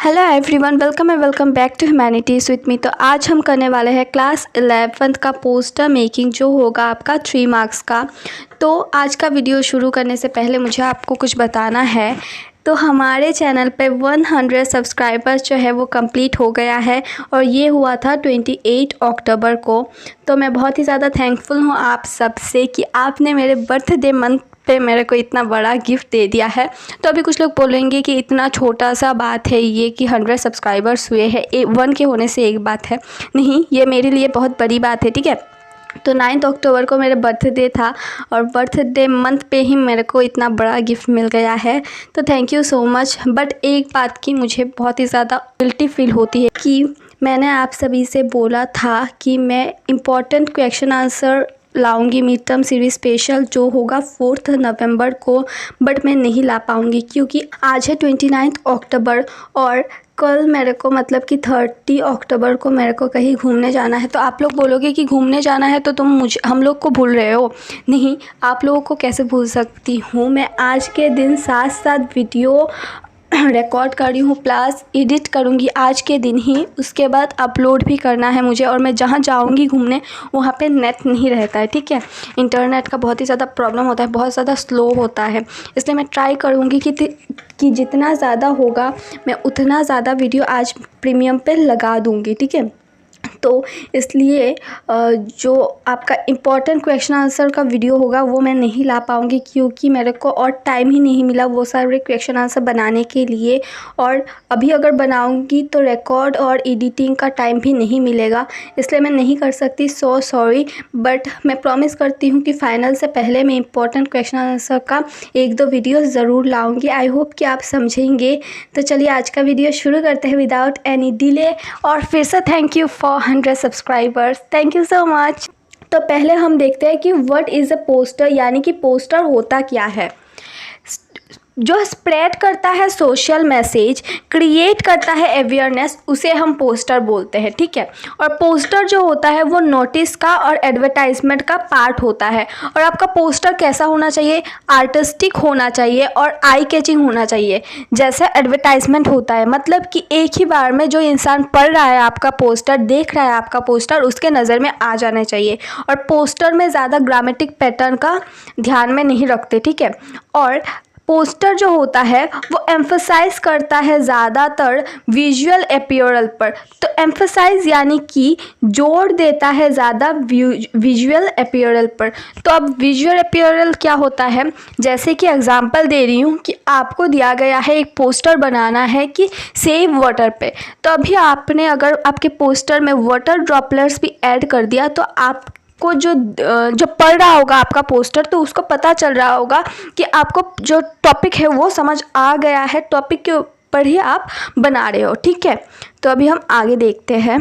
Hello everyone, welcome back to humanities with me. तो आज हम करने वाले हैं क्लास 11th का पोस्टर मेकिंग, जो होगा आपका 3 मार्क्स का। तो आज का वीडियो शुरू करने से पहले मुझे आपको कुछ बताना है। तो हमारे चैनल पे 100 सब्सक्राइबर्स जो है वो कंप्लीट हो गया है और ये हुआ था 28 अक्टूबर को। तो मैं बहुत ही ज़्यादा थैंकफुल हूँ आप सबसे कि आपने मेरे बर्थडे मंथ पे मेरे को इतना बड़ा गिफ्ट दे दिया है। तो अभी कुछ लोग बोलेंगे कि इतना छोटा सा बात है ये कि 100 सब्सक्राइबर्स हुए हैं, 1 के होने से एक बात है। नहीं, ये मेरे लिए बहुत बड़ी बात है, ठीक है। तो 9 अक्टूबर को मेरा बर्थडे था और बर्थडे मंथ पे ही मेरे को इतना बड़ा गिफ्ट मिल गया है। तो thank you so much. But एक बात की मुझे बहुत ही ज़्यादा गिल्टी फील होती है कि मैंने आप सभी से बोला था कि मैं इम्पॉर्टेंट क्वेश्चन आंसर लाऊंगी मिड टर्म सीरीज स्पेशल जो होगा 4 नवंबर को, बट मैं नहीं ला पाऊंगी क्योंकि आज है 29 अक्टूबर और कल मेरे को मतलब कि 30 अक्टूबर को मेरे को कहीं घूमने जाना है। तो आप लोग बोलोगे कि घूमने जाना है तो तुम हम लोग को भूल रहे हो। नहीं, आप लोगों को कैसे भूल सकती हूँ। मैं आज के दिन साथ वीडियो रिकॉर्ड कर रही हूँ प्लस एडिट करूँगी आज के दिन ही। उसके बाद अपलोड भी करना है मुझे और मैं जहाँ जाऊँगी घूमने वहाँ पे नेट नहीं रहता है, ठीक है। इंटरनेट का बहुत ही ज़्यादा प्रॉब्लम होता है, बहुत ज़्यादा स्लो होता है। इसलिए मैं ट्राई करूँगी कि जितना ज़्यादा होगा मैं उतना ज़्यादा वीडियो आज प्रीमियम पे लगा दूँगी, ठीक है। तो इसलिए जो आपका इम्पॉर्टेंट क्वेश्चन आंसर का वीडियो होगा वो मैं नहीं ला पाऊँगी क्योंकि मेरे को और टाइम ही नहीं मिला वो सारे क्वेश्चन आंसर बनाने के लिए। और अभी अगर बनाऊँगी तो रिकॉर्ड और एडिटिंग का टाइम भी नहीं मिलेगा, इसलिए मैं नहीं कर सकती। सो सॉरी, बट मैं प्रॉमिस करती हूँ कि फ़ाइनल से पहले मैं इम्पॉर्टेंट क्वेश्चन आंसर का 1-2 वीडियो ज़रूर लाऊँगी। आई होप कि आप समझेंगे। तो चलिए आज का वीडियो शुरू करते हैं विदाउट एनी डिले। और फिर से thank you for 100 subscribers, thank you so much. तो पहले हम देखते हैं कि व्हाट इज़ अ पोस्टर, यानी कि पोस्टर होता क्या है। जो स्प्रेड करता है सोशल मैसेज, क्रिएट करता है अवेयरनेस, उसे हम पोस्टर बोलते हैं, ठीक है। और पोस्टर जो होता है वो नोटिस का और एडवर्टाइजमेंट का पार्ट होता है। और आपका पोस्टर कैसा होना चाहिए, आर्टिस्टिक होना चाहिए और आई कैचिंग होना चाहिए। जैसे एडवर्टाइजमेंट होता है, मतलब कि एक ही बार में जो इंसान पढ़ रहा है आपका पोस्टर, देख रहा है आपका पोस्टर, उसके नज़र में आ जाना चाहिए। और पोस्टर में ज़्यादा ग्रामेटिक पैटर्न का ध्यान में नहीं रखते, ठीक है। और पोस्टर जो होता है वो एम्फसाइज करता है ज़्यादातर विजुअल अपीयरल पर। तो एम्फसाइज यानी कि जोर देता है ज़्यादा विजुअल अपीयरल पर। तो अब विजुअल अपीयरल क्या होता है, जैसे कि एग्जांपल दे रही हूँ कि आपको दिया गया है एक पोस्टर बनाना है कि सेव वाटर पे। तो अभी आपने अगर आपके पोस्टर में वाटर ड्रॉपलेट्स भी ऐड कर दिया तो आप को जो पढ़ रहा होगा आपका पोस्टर, तो उसको पता चल रहा होगा कि आपको जो टॉपिक है वो समझ आ गया है, टॉपिक के ऊपर ही आप बना रहे हो, ठीक है। तो अभी हम आगे देखते हैं।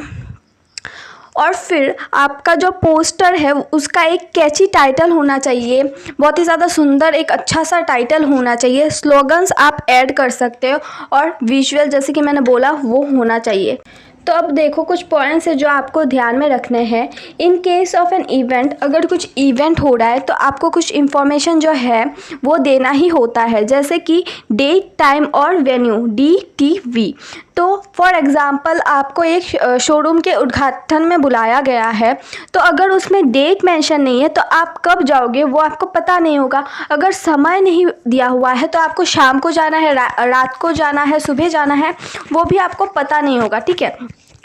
और फिर आपका जो पोस्टर है उसका एक कैची टाइटल होना चाहिए, बहुत ही ज़्यादा सुंदर एक अच्छा सा टाइटल होना चाहिए। स्लोगन्स आप ऐड कर सकते हो और विजुअल जैसे कि मैंने बोला वो होना चाहिए। तो अब देखो कुछ पॉइंट्स है जो आपको ध्यान में रखने हैं। In case of an event, अगर कुछ इवेंट हो रहा है तो आपको कुछ इन्फॉर्मेशन जो है वो देना ही होता है, जैसे कि डेट, टाइम और वेन्यू, DTV। तो फॉर एग्ज़ाम्पल आपको एक शोरूम के उद्घाटन में बुलाया गया है, तो अगर उसमें डेट मेंशन नहीं है तो आप कब जाओगे वो आपको पता नहीं होगा। अगर समय नहीं दिया हुआ है तो आपको शाम को जाना है, रात को जाना है, सुबह जाना है, वो भी आपको पता नहीं होगा, ठीक है।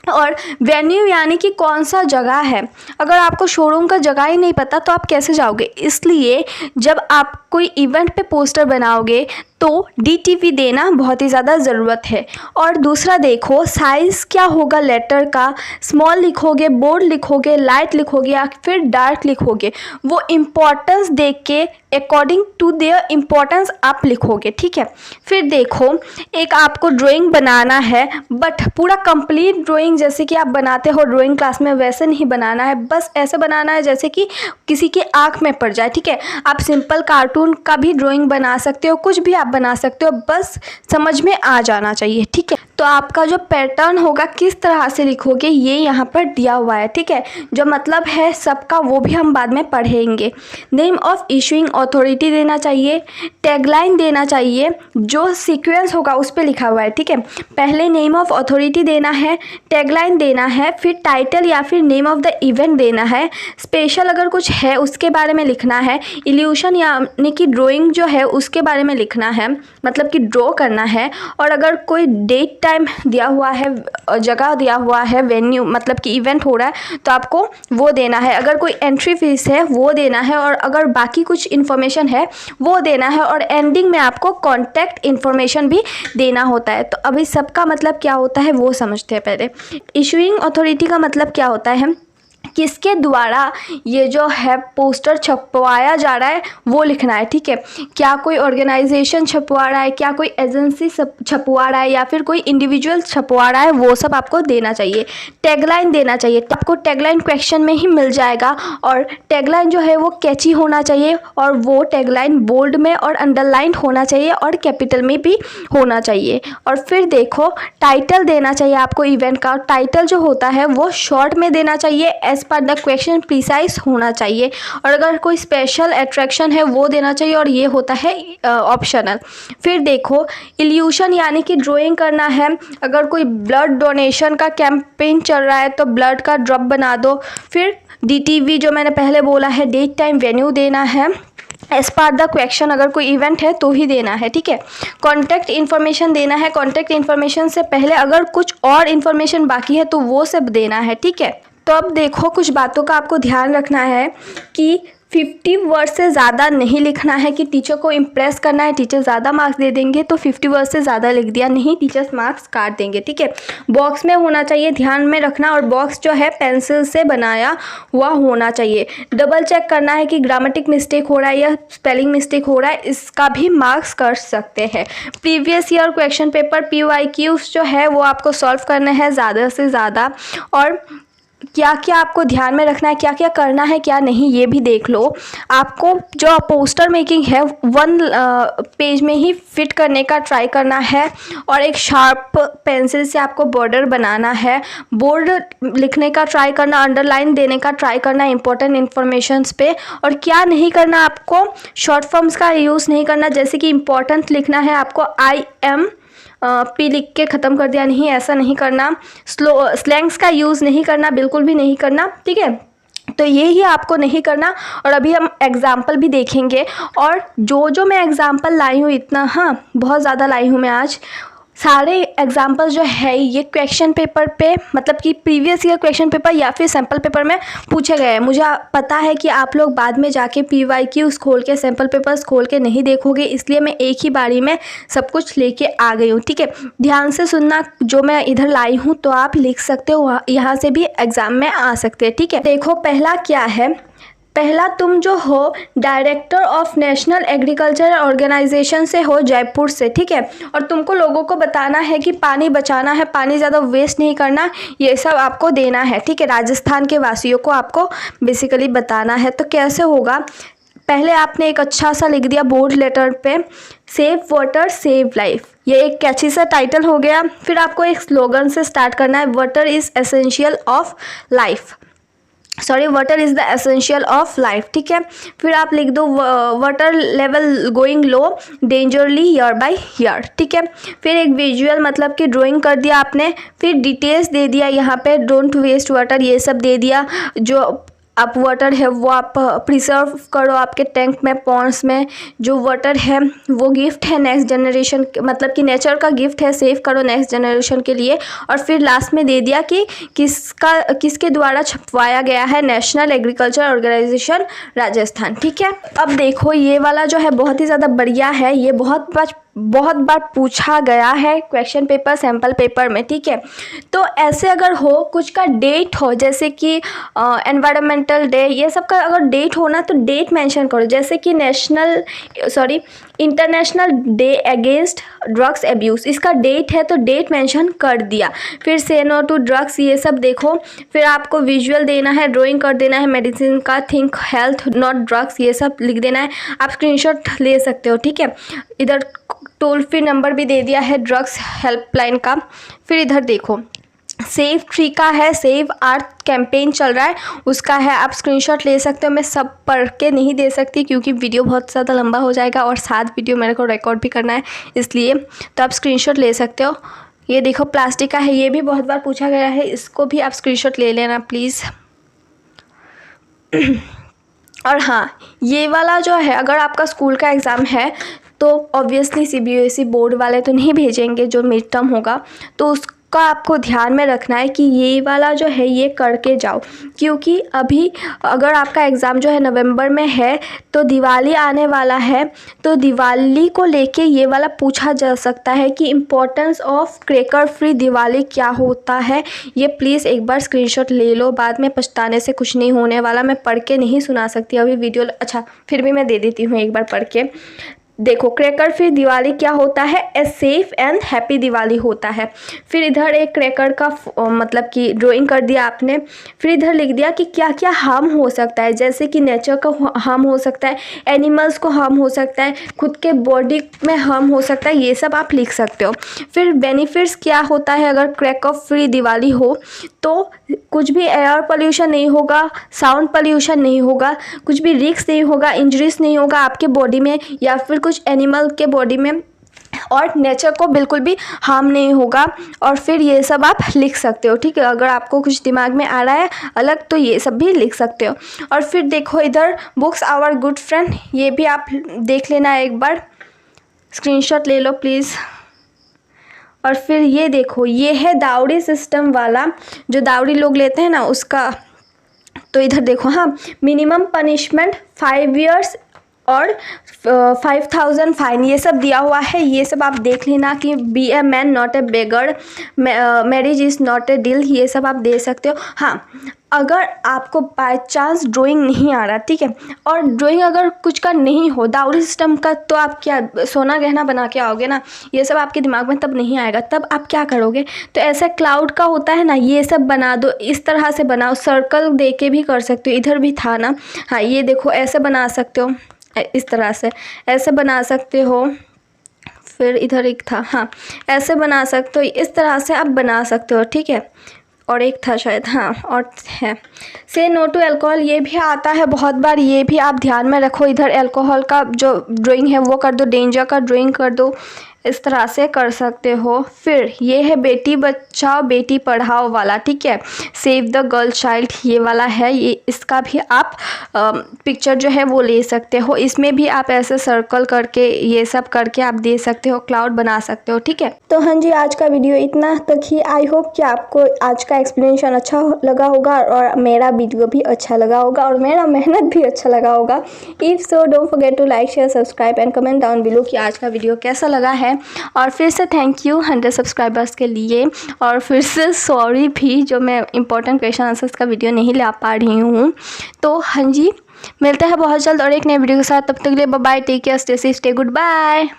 और वेन्यू यानी कि कौन सा जगह है, अगर आपको शोरूम का जगह ही नहीं पता तो आप कैसे जाओगे। इसलिए जब आप कोई इवेंट पे पोस्टर बनाओगे तो DTV देना बहुत ही ज़्यादा ज़रूरत है। और दूसरा देखो साइज़ क्या होगा लेटर का, स्मॉल लिखोगे, बोल्ड लिखोगे, लाइट लिखोगे या फिर डार्क लिखोगे, वो इम्पोर्टेंस देख के अकॉर्डिंग टू देयर इम्पोर्टेंस आप लिखोगे, ठीक है। फिर देखो एक आपको ड्राइंग बनाना है, बट पूरा कंप्लीट ड्राइंग जैसे कि आप बनाते हो ड्राइंग क्लास में वैसे नहीं बनाना है, बस ऐसे बनाना है जैसे कि किसी की आँख में पड़ जाए, ठीक है। आप सिंपल कार्टून का भी ड्राइंग बना सकते हो, कुछ भी आप बना सकते हो, बस समझ में आ जाना चाहिए, ठीक है। तो आपका जो पैटर्न होगा किस तरह से लिखोगे ये यहाँ पर दिया हुआ है, ठीक है। जो मतलब है सबका वो भी हम बाद में पढ़ेंगे। नेम ऑफ इशूइंग अथॉरिटी देना चाहिए, टैगलाइन देना चाहिए, जो सीक्वेंस होगा उस पर लिखा हुआ है, ठीक है। पहले नेम ऑफ अथॉरिटी देना है, टैगलाइन देना है, फिर टाइटल या फिर नेम ऑफ द इवेंट देना है, स्पेशल अगर कुछ है उसके बारे में लिखना है, इल्यूशन यानी कि ड्राइंग जो है उसके बारे में लिखना है, मतलब कि ड्रॉ करना है, और अगर कोई डेट टाइम दिया हुआ है, जगह दिया हुआ है, वेन्यू मतलब कि इवेंट हो रहा है तो आपको वो देना है, अगर कोई एंट्री फीस है वो देना है, और अगर बाकी कुछ इन्फॉर्मेशन है वो देना है, और एंडिंग में आपको कॉन्टैक्ट इन्फॉर्मेशन भी देना होता है। तो अभी सबका मतलब क्या होता है वो समझते हैं पहले। इशूइंग अथॉरिटी का मतलब क्या होता है, किसके द्वारा ये जो है पोस्टर छपवाया जा रहा है वो लिखना है, ठीक है। क्या कोई ऑर्गेनाइजेशन छपवा रहा है, क्या कोई एजेंसी छपवा रहा है, या फिर कोई इंडिविजुअल छपवा रहा है, वो सब आपको देना चाहिए। टैगलाइन देना चाहिए, तो आपको टैगलाइन क्वेश्चन में ही मिल जाएगा, और टैगलाइन जो है वो कैची होना चाहिए, और वो टैगलाइन बोल्ड में और अंडरलाइन होना चाहिए और कैपिटल में भी होना चाहिए। और फिर देखो टाइटल देना चाहिए आपको इवेंट का, टाइटल जो होता है वो शॉर्ट में देना चाहिए, as per the question precise होना चाहिए, और अगर कोई स्पेशल अट्रैक्शन है वो देना चाहिए, और ये होता है ऑप्शनल। फिर देखो इल्यूशन यानी कि ड्राइंग करना है, अगर कोई ब्लड डोनेशन का कैंपेन चल रहा है तो ब्लड का ड्रॉप बना दो। फिर DTV जो मैंने पहले बोला है, डेट टाइम वेन्यू देना है, एज पार द क्वेश्चन अगर कोई इवेंट है तो ही देना है, ठीक है। कॉन्टैक्ट इन्फॉर्मेशन देना है, कॉन्टैक्ट इन्फॉर्मेशन से पहले अगर कुछ और इन्फॉर्मेशन बाकी है तो वो सब देना है, ठीक है। तो अब देखो कुछ बातों का आपको ध्यान रखना है कि 50 वर्ड से ज़्यादा नहीं लिखना है, कि टीचर को इम्प्रेस करना है, टीचर ज़्यादा मार्क्स दे देंगे तो 50 वर्ड से ज़्यादा लिख दिया, नहीं टीचर्स मार्क्स काट देंगे, ठीक है। बॉक्स में होना चाहिए, ध्यान में रखना, और बॉक्स जो है पेंसिल से बनाया हुआ होना चाहिए। डबल चेक करना है कि ग्रामेटिक मिस्टेक हो रहा है या स्पेलिंग मिस्टेक हो रहा है, इसका भी मार्क्स कर सकते हैं। Previous year question paper PYQs जो है वो आपको सॉल्व करने हैं ज़्यादा से ज़्यादा, और क्या क्या आपको ध्यान में रखना है, क्या क्या करना है क्या नहीं ये भी देख लो। आपको जो पोस्टर मेकिंग है 1 पेज में ही फिट करने का ट्राई करना है, और एक शार्प पेंसिल से आपको बॉर्डर बनाना है, बोल्ड लिखने का ट्राई करना, अंडरलाइन देने का ट्राई करना इंपॉर्टेंट इन्फॉर्मेशंस पे। और क्या नहीं करना, आपको शॉर्ट फॉर्म्स का यूज़ नहीं करना, जैसे कि इंपॉर्टेंट लिखना है आपको IM P लिख के ख़त्म कर दिया, नहीं ऐसा नहीं करना। स्लैंग्स का यूज़ नहीं करना, बिल्कुल भी नहीं करना, ठीक है। तो ये ही आपको नहीं करना, और अभी हम एग्जाम्पल भी देखेंगे, और जो मैं एग्जाम्पल लाई हूँ इतना, हाँ बहुत ज़्यादा लाई हूँ मैं आज, सारे एग्जाम्पल जो है ये क्वेश्चन पेपर पे, मतलब कि प्रीवियस ईयर क्वेश्चन पेपर या फिर सैम्पल पेपर में पूछे गए हैं। मुझे पता है कि आप लोग बाद में जाके PYQs खोल के सैम्पल पेपर्स खोल के नहीं देखोगे, इसलिए मैं एक ही बारी में सब कुछ लेके आ गई हूँ, ठीक है। ध्यान से सुनना, जो मैं इधर लाई हूँ तो आप लिख सकते हो, यहाँ से भी एग्ज़ाम में आ सकते हैं, ठीक है। देखो पहला क्या है, पहला तुम जो हो director of national agriculture organization से हो, जयपुर से, ठीक है। और तुमको लोगों को बताना है कि पानी बचाना है, पानी ज़्यादा वेस्ट नहीं करना, ये सब आपको देना है, ठीक है। राजस्थान के वासियों को आपको बेसिकली बताना है। तो कैसे होगा, पहले आपने एक अच्छा सा लिख दिया बोल्ड लेटर पे, सेव वाटर सेव लाइफ, ये एक कैची सा टाइटल हो गया। फिर आपको एक स्लोगन से स्टार्ट करना है, water is essential of life, water is the essential of life, ठीक है। फिर आप लिख दो water level going low dangerously year by year, ठीक है। फिर एक विजुअल मतलब कि ड्राइंग कर दिया आपने, फिर डिटेल्स दे दिया यहाँ पे, डोंट वेस्ट वाटर ये सब दे दिया, जो आप वाटर है वो आप प्रिजर्व करो आपके टैंक में, पॉन्ड्स में, जो वाटर है वो गिफ्ट है नेक्स्ट जनरेशन, मतलब कि नेचर का गिफ्ट है, सेव करो नेक्स्ट जनरेशन के लिए। और फिर लास्ट में दे दिया कि किसके द्वारा छपवाया गया है, नेशनल एग्रीकल्चर ऑर्गेनाइजेशन राजस्थान, ठीक है। अब देखो ये वाला जो है बहुत ही ज़्यादा बढ़िया है, ये बहुत बार पूछा गया है क्वेश्चन पेपर सैम्पल पेपर में, ठीक है। तो ऐसे अगर हो कुछ का डेट हो, जैसे कि एनवायरमेंटल डे, ये सब का अगर डेट हो ना तो डेट मेंशन करो, जैसे कि international day against drugs abuse, इसका डेट है तो डेट मेंशन कर दिया। फिर से नो टू ड्रग्स, ये सब देखो। फिर आपको विजुअल देना है, ड्राइंग कर देना है मेडिसिन का, थिंक हेल्थ नॉट ड्रग्स, ये सब लिख देना है। आप स्क्रीनशॉट ले सकते हो, ठीक है। इधर टोल फ्री नंबर भी दे दिया है ड्रग्स हेल्पलाइन का। फिर इधर देखो सेव ट्री का है, सेव अर्थ कैंपेन चल रहा है, उसका है, आप स्क्रीनशॉट ले सकते हो। मैं सब पढ़ के नहीं दे सकती क्योंकि वीडियो बहुत ज़्यादा लंबा हो जाएगा और 7 वीडियो मेरे को रिकॉर्ड भी करना है, इसलिए तो आप स्क्रीनशॉट ले सकते हो। ये देखो प्लास्टिक का है, ये भी बहुत बार पूछा गया है, इसको भी आप स्क्रीनशॉट ले लेना प्लीज़। और हाँ, ये वाला जो है, अगर आपका स्कूल का एग्ज़ाम है तो ऑब्वियसली CBSE बोर्ड वाले तो नहीं भेजेंगे जो मिड टर्म होगा, तो उसका आपको ध्यान में रखना है कि ये वाला जो है ये करके जाओ, क्योंकि अभी अगर आपका एग्ज़ाम जो है नवंबर में है तो दिवाली आने वाला है, तो दिवाली को लेके ये वाला पूछा जा सकता है कि importance of cracker free Diwali क्या होता है। ये प्लीज़ एक बार स्क्रीनशॉट ले लो, बाद में पछताने से कुछ नहीं होने वाला। मैं पढ़ के नहीं सुना सकती अभी वीडियो, अच्छा फिर भी मैं दे देती हूँ एक बार पढ़ के। देखो क्रैकर फ्री दिवाली क्या होता है, a safe and happy Diwali होता है। फिर इधर एक क्रैकर का मतलब कि ड्राइंग कर दिया आपने। फिर इधर लिख दिया कि क्या क्या हार्म हो सकता है, जैसे कि नेचर का हार्म हो सकता है, एनिमल्स को हार्म हो सकता है, खुद के बॉडी में हार्म हो सकता है, ये सब आप लिख सकते हो। फिर बेनिफिट्स क्या होता है अगर क्रैकर फ्री दिवाली हो तो कुछ भी एयर पोल्यूशन नहीं होगा, साउंड पोल्यूशन नहीं होगा, कुछ भी रिस्क नहीं होगा, इंजरीज नहीं होगा आपके बॉडी में या फिर कुछ एनिमल के बॉडी में, और नेचर को बिल्कुल भी हार्म नहीं होगा। और फिर ये सब आप लिख सकते हो, ठीक है। अगर आपको कुछ दिमाग में आ रहा है अलग तो ये सब भी लिख सकते हो। और फिर देखो इधर बुक्स आवर गुड फ्रेंड, ये भी आप देख लेना एक बार, स्क्रीनशॉट ले लो प्लीज़। और फिर ये देखो ये है दावड़ी सिस्टम वाला, जो दावड़ी लोग लेते हैं ना उसका। तो इधर देखो, हाँ, मिनिमम पनिशमेंट 5 years और 5000 फाइन, ये सब दिया हुआ है। ये सब आप देख लेना कि be a man not a beggar, marriage is not a deal, ये सब आप दे सकते हो। हाँ, अगर आपको बाय चांस ड्राइंग नहीं आ रहा, ठीक है, और ड्राइंग अगर कुछ का नहीं हो दावड़ी सिस्टम का, तो आप क्या सोना गहना बना के आओगे ना, ये सब आपके दिमाग में तब नहीं आएगा। तब आप क्या करोगे, तो ऐसे क्लाउड का होता है ना, ये सब बना दो, इस तरह से बनाओ, सर्कल दे के भी कर सकते हो। इधर भी था ना, हाँ ये देखो ऐसे बना सकते हो, इस तरह से ऐसे बना सकते हो। फिर इधर एक था, हाँ ऐसे बना सकते हो, इस तरह से आप बना सकते हो, ठीक है। और एक था शायद, हाँ और है से नो टू अल्कोहल, ये भी आता है बहुत बार, ये भी आप ध्यान में रखो। इधर अल्कोहल का जो ड्राइंग है वो कर दो, डेंजर का ड्राइंग कर दो, इस तरह से कर सकते हो। फिर ये है बेटी बचाओ बेटी पढ़ाओ वाला, ठीक है, सेव द गर्ल चाइल्ड, ये वाला है। ये इसका भी आप पिक्चर जो है वो ले सकते हो, इसमें भी आप ऐसे सर्कल करके ये सब करके आप दे सकते हो, क्लाउड बना सकते हो, ठीक है। तो हाँ जी, आज का वीडियो इतना तक ही। आई होप कि आपको आज का एक्सप्लेनेशन अच्छा लगा होगा और मेरा वीडियो भी अच्छा लगा होगा और मेरा मेहनत भी अच्छा लगा होगा। If so don't forget to like share subscribe and comment down below कि आज का वीडियो कैसा लगा है। और फिर से थैंक यू 100 सब्सक्राइबर्स के लिए, और फिर से सॉरी भी जो मैं इंपॉर्टेंट क्वेश्चन आंसर्स का वीडियो नहीं ला पा रही हूँ। तो हाँ जी, मिलते हैं बहुत जल्द और एक नए वीडियो के साथ। तब तक के लिए bye bye, take care, stay safe, stay good bye.